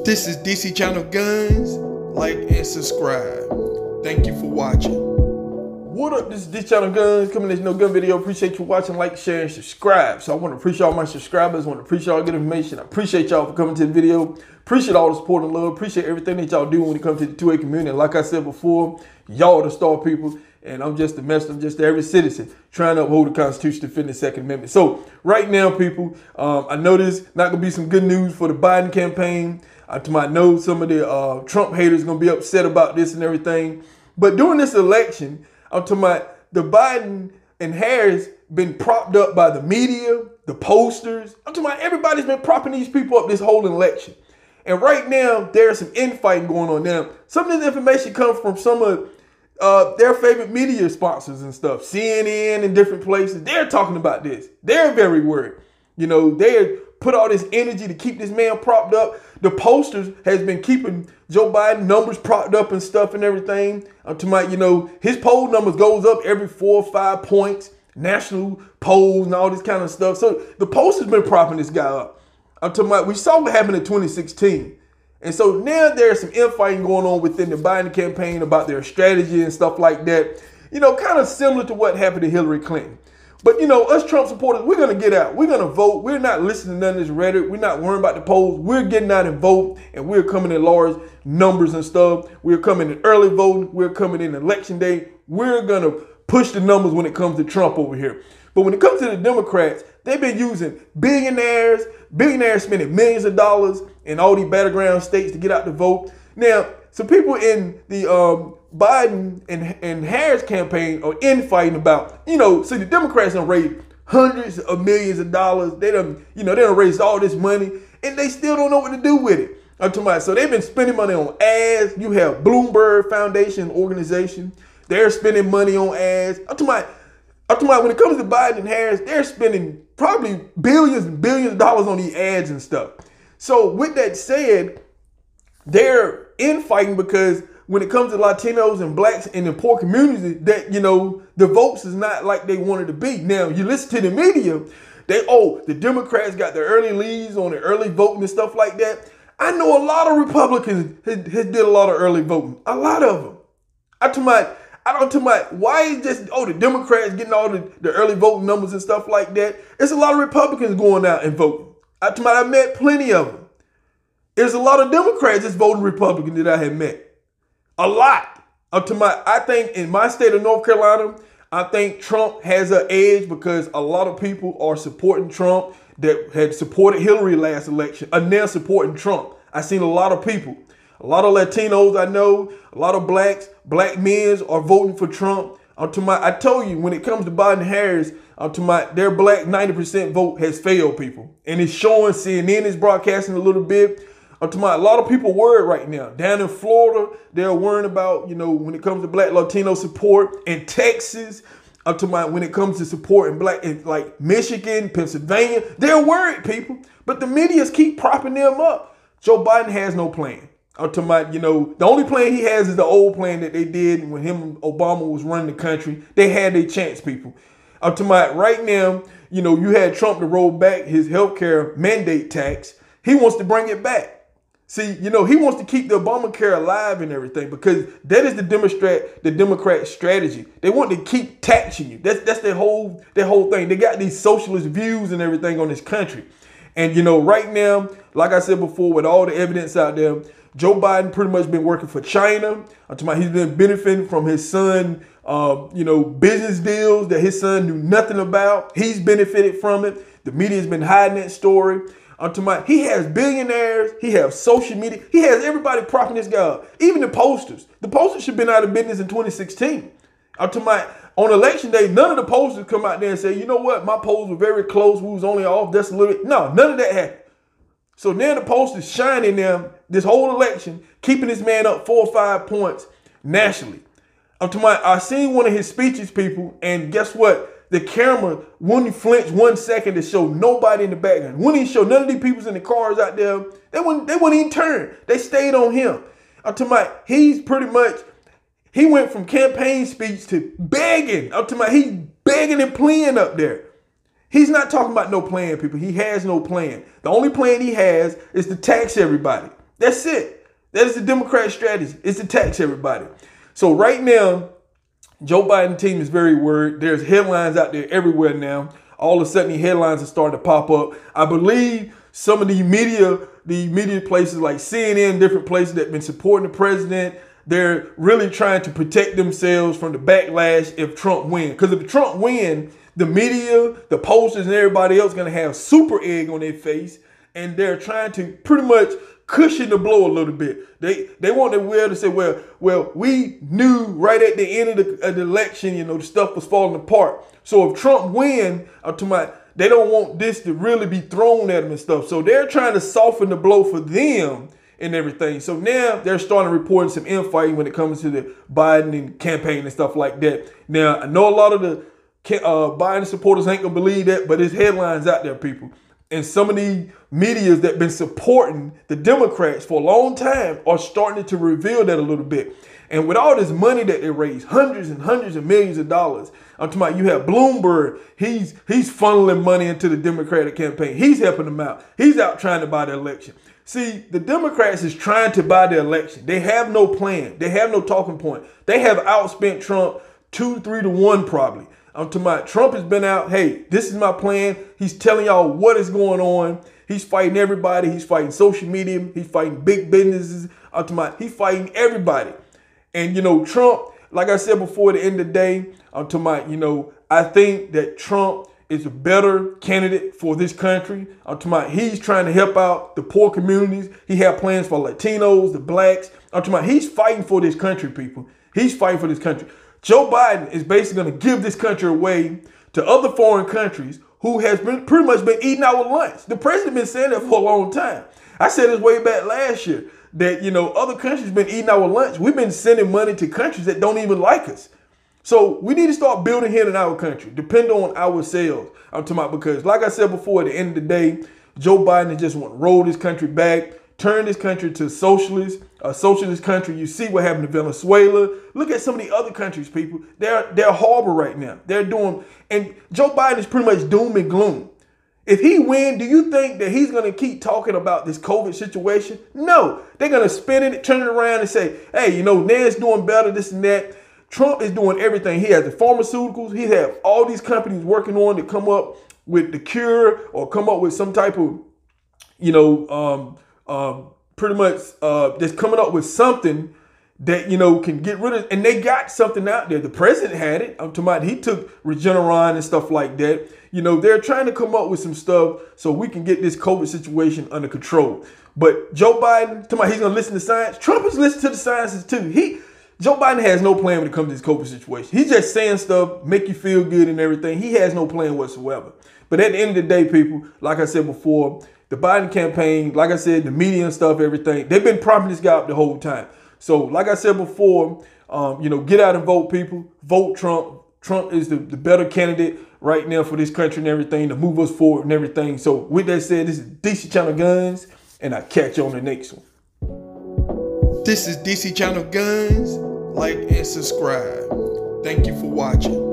This is DC Channel Guns. Like and subscribe. Thank you for watching. What up? This is DC Channel Guns coming to no gun video. Appreciate you watching, like, share, and subscribe. So I want to appreciate all my subscribers. I want to appreciate all good information. I appreciate y'all for coming to the video. Appreciate all the support and love. Appreciate everything that y'all do when it comes to the 2A community. And like I said before, y'all are the star people. And I'm just a messenger, I'm just every citizen trying to uphold the Constitution, defend the Second Amendment. So right now, people, I know there's not going to be some good news for the Biden campaign. I know some of the Trump haters going to be upset about this and everything. But during this election, I'm talking about the Biden and Harris been propped up by the media, the posters. I'm talking about everybody's been propping these people up this whole election. And right now, there's some infighting going on. Now, some of this information comes from some of their favorite media sponsors and stuff, CNN and different places. They're talking about this. They're very worried. You know, they put all this energy to keep this man propped up. The posters has been keeping Joe Biden numbers propped up and stuff and everything. I'm talking about, you know, his poll numbers goes up every 4 or 5 points, national polls and all this kind of stuff. So the posters been propping this guy up. I'm talking about, we saw what happened in 2016. And so now there's some infighting going on within the Biden campaign about their strategy and stuff like that. You know, kind of similar to what happened to Hillary Clinton. But, you know, us Trump supporters, we're going to get out. We're going to vote. We're not listening to none of this rhetoric. We're not worrying about the polls. We're getting out and vote, and we're coming in large numbers and stuff. We're coming in early voting. We're coming in election day. We're going to push the numbers when it comes to Trump over here. But when it comes to the Democrats, they've been using billionaires spending millions of dollars in all these battleground states to get out the vote. Now, some people in the Biden and Harris campaign are infighting about, you know, so the Democrats done raised hundreds of millions of dollars. They done raised all this money and they still don't know what to do with it. I'm talking about, so they've been spending money on ads. You have Bloomberg Foundation organization. They're spending money on ads. I'm talking about when it comes to Biden and Harris, they're spending probably billions and billions of dollars on these ads and stuff. So with that said, they're infighting because when it comes to Latinos and blacks in the poor communities, that, you know, the votes is not like they wanted to be. Now, you listen to the media, the Democrats got the early leads on the early voting and stuff like that. I know a lot of Republicans has did a lot of early voting. A lot of them. I'm talking about why is just, the Democrats getting all the early voting numbers and stuff like that. It's a lot of Republicans going out and voting. I met plenty of them. There's a lot of Democrats that's voting Republican that I have met. A lot. I think in my state of North Carolina, I think Trump has an edge because a lot of people are supporting Trump that had supported Hillary last election are now supporting Trump. I've seen a lot of people. A lot of Latinos I know, a lot of black men are voting for Trump. I told you, when it comes to Biden and Harris, their black 90% vote has failed, people. And it's showing, CNN is broadcasting a little bit. A lot of people worried right now. Down in Florida, they're worrying about, you know, when it comes to black Latino support. In Texas, when it comes to support in black, in like Michigan, Pennsylvania, they're worried, people. But the medias keep propping them up. Joe Biden has no plan. You know, the only plan he has is the old plan that they did when him and Obama was running the country. They had their chance, people. Right now, you know, you had Trump to roll back his healthcare mandate tax. He wants to bring it back. See, you know, he wants to keep the Obamacare alive and everything because that is the Democrat strategy. They want to keep taxing you. That's their whole thing. They got these socialist views and everything on this country. And, you know, right now, like I said before, with all the evidence out there, Joe Biden pretty much been working for China. He's been benefiting from his son, business deals that his son knew nothing about. He's benefited from it. The media's been hiding that story. He has billionaires. He has social media. He has everybody propping this guy up. Even the posters. The posters should have been out of business in 2016. On election day, none of the posters come out there and say, you know what, my polls were very close. We was only off just a little bit. No, none of that happened. So now the posters shining them this whole election, keeping this man up 4 or 5 points nationally. I seen one of his speeches, people, and guess what? The camera wouldn't flinch 1 second to show nobody in the background. Wouldn't even show none of these people in the cars out there. They wouldn't even turn. They stayed on him. He's pretty much, he went from campaign speech to begging. He's begging and pleading up there. He's not talking about no plan, people. He has no plan. The only plan he has is to tax everybody. That's it. That is the Democrat strategy. It's to tax everybody. So right now, Joe Biden's team is very worried. There's headlines out there everywhere now. All of a sudden, the headlines are starting to pop up. I believe some of the media places like CNN, different places that have been supporting the president, they're really trying to protect themselves from the backlash if Trump wins. Because if Trump wins, the media, the posters, and everybody else is going to have super egg on their face, and they're trying to pretty much cushion the blow a little bit. They want the world to say, well, we knew right at the end of the election, the stuff was falling apart. So if Trump wins, they don't want this to really be thrown at them and stuff. So they're trying to soften the blow for them and everything. So now they're starting reporting some infighting when it comes to the Biden and campaign and stuff like that. Now, I know a lot of the Biden supporters ain't gonna believe that, but there's headlines out there, people. And some of the medias that been supporting the Democrats for a long time are starting to reveal that a little bit. And with all this money that they raise, hundreds and hundreds of millions of dollars, I'm talking about you have Bloomberg, he's funneling money into the Democratic campaign. He's helping them out. He's out trying to buy the election. See, the Democrats is trying to buy the election. They have no plan. They have no talking point. They have outspent Trump 2-3 to 1 probably. I'm talking about Trump has been out, hey, this is my plan. He's telling y'all what is going on. He's fighting everybody. He's fighting social media. He's fighting big businesses. I'm talking about he's fighting everybody. And, Trump, like I said before, at the end of the day, I'm talking about, I think that Trump is a better candidate for this country. I'm talking about he's trying to help out the poor communities. He has plans for Latinos, the blacks. I'm talking about he's fighting for this country, people. He's fighting for this country. Joe Biden is basically going to give this country away to other foreign countries who has been pretty much been eating our lunch. The president been saying that for a long time. I said this way back last year that, other countries been eating our lunch. We've been sending money to countries that don't even like us. So we need to start building here in our country, depend on ourselves. I'm talking about because, like I said before, at the end of the day, Joe Biden just want to roll this country back, turn this country to a socialist country. You see what happened to Venezuela. Look at some of the other countries, people. They're horrible right now. And Joe Biden is pretty much doom and gloom. If he wins, do you think that he's going to keep talking about this COVID situation? No. They're going to spin it, turn it around and say, hey, Ned's doing better, this and that. Trump is doing everything. He has the pharmaceuticals. He has all these companies working on to come up with the cure or come up with some type of, pretty much just coming up with something that, can get rid of. And they got something out there. The president had it. I'm talking about he took Regeneron and stuff like that. They're trying to come up with some stuff so we can get this COVID situation under control. But Joe Biden, talking about he's going to listen to science. Trump is listening to the sciences too. Joe Biden has no plan when it comes to this COVID situation. He's just saying stuff, make you feel good and everything. He has no plan whatsoever. But at the end of the day, people, like I said before, the Biden campaign, like I said, the media and stuff, everything, they've been propping this guy up the whole time. So like I said before, get out and vote, people. Vote Trump. Trump is the better candidate right now for this country and everything to move us forward and everything. So with that said, this is DC Channel Guns, and I'll catch you on the next one. This is DC Channel Guns. Like and subscribe. Thank you for watching.